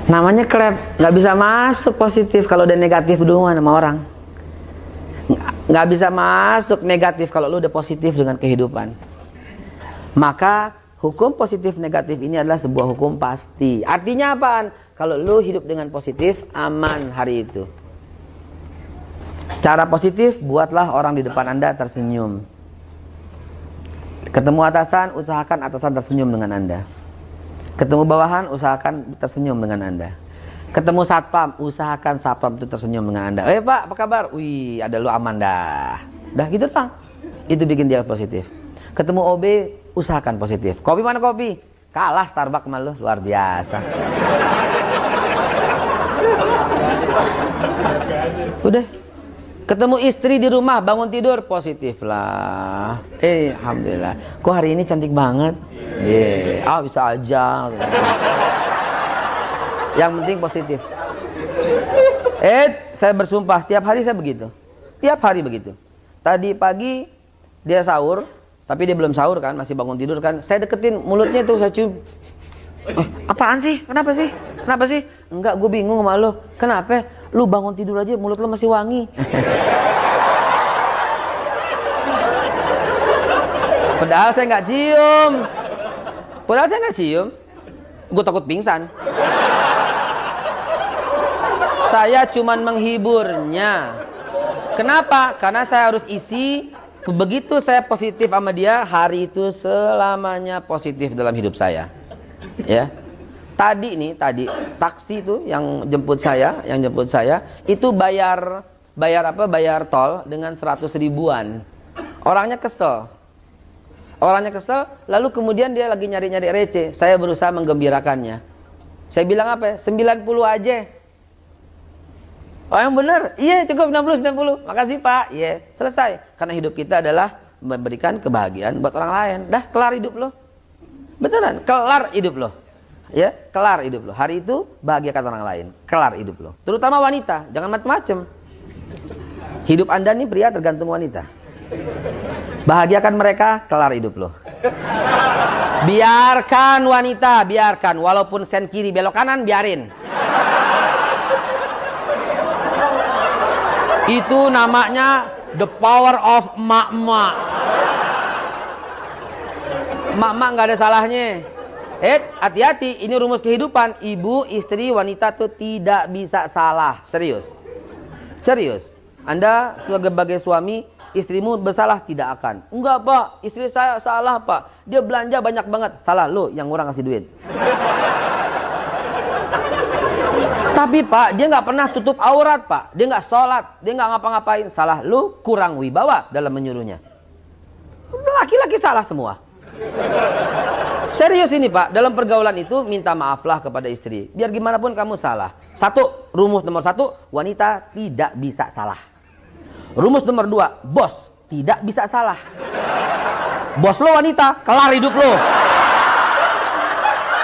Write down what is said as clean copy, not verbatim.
Namanya klep, nggak bisa masuk positif kalau udah negatif duluan sama orang. Nggak bisa masuk negatif kalau lu udah positif dengan kehidupan. Maka hukum positif negatif ini adalah sebuah hukum pasti. Artinya apaan? Kalau lu hidup dengan positif, aman hari itu. Cara positif, buatlah orang di depan Anda tersenyum. Ketemu atasan, usahakan atasan tersenyum dengan Anda. Ketemu bawahan, usahakan tersenyum dengan Anda. Ketemu satpam, usahakan satpam itu tersenyum dengan Anda. Pak, apa kabar? Wih, ada lu aman dah. Dah gitu lah. Itu bikin dia positif. Ketemu OB, usahakan positif. Kopi mana kopi? Kalah Starbucks sama lu, luar biasa. Udah. Ketemu istri di rumah, bangun tidur, positif lah. Alhamdulillah. Kok hari ini cantik banget? Bisa aja. Yang penting positif. Saya bersumpah, tiap hari saya begitu. Tiap hari begitu. Tadi pagi, dia sahur, tapi dia belum sahur kan, masih bangun tidur kan. Saya deketin mulutnya tuh, saya cium. Apaan sih? Kenapa sih? Kenapa sih? Enggak, gue bingung sama lo. Kenapa? Lu bangun tidur aja mulut lu masih wangi. Padahal saya nggak cium. Gue takut pingsan. Saya cuman menghiburnya. Kenapa? Karena saya harus isi. Begitu saya positif sama dia, hari itu selamanya positif dalam hidup saya. Ya. Tadi taksi itu yang jemput saya itu bayar tol dengan 100 ribuan. Orangnya kesel, lalu kemudian dia lagi nyari-nyari receh. Saya berusaha menggembirakannya. Saya bilang apa? 90 aja. Oh yang benar? Iya cukup 90. Makasih Pak. Iya, selesai. Karena hidup kita adalah memberikan kebahagiaan buat orang lain. Dah kelar hidup lo. Beneran, kelar hidup lo. Ya, kelar hidup lo. Hari itu bahagiakan orang lain. Kelar hidup lo. Terutama wanita, jangan macem-macem. Hidup Anda nih pria tergantung wanita. Bahagiakan mereka, kelar hidup lo. Biarkan wanita, biarkan. Walaupun sen kiri belok kanan, biarin. Itu namanya the power of emak-emak. Emak-emak gak ada salahnya. Hati-hati, ini rumus kehidupan. Ibu, istri, wanita tuh tidak bisa salah. Serius. Anda sebagai suami, istrimu bersalah tidak akan. Enggak Pak, istri saya salah Pak. Dia belanja banyak banget. Salah lo yang kurang kasih duit. Tapi Pak, dia nggak pernah tutup aurat Pak. Dia nggak sholat, dia nggak ngapa-ngapain. Salah lu, kurang wibawa dalam menyuruhnya. Laki-laki salah semua. Serius ini Pak, dalam pergaulan itu minta maaflah kepada istri. Biar gimana pun kamu salah. Rumus nomor 1, wanita tidak bisa salah. Rumus nomor 2, bos tidak bisa salah. Bos lo wanita, kelar hidup lo.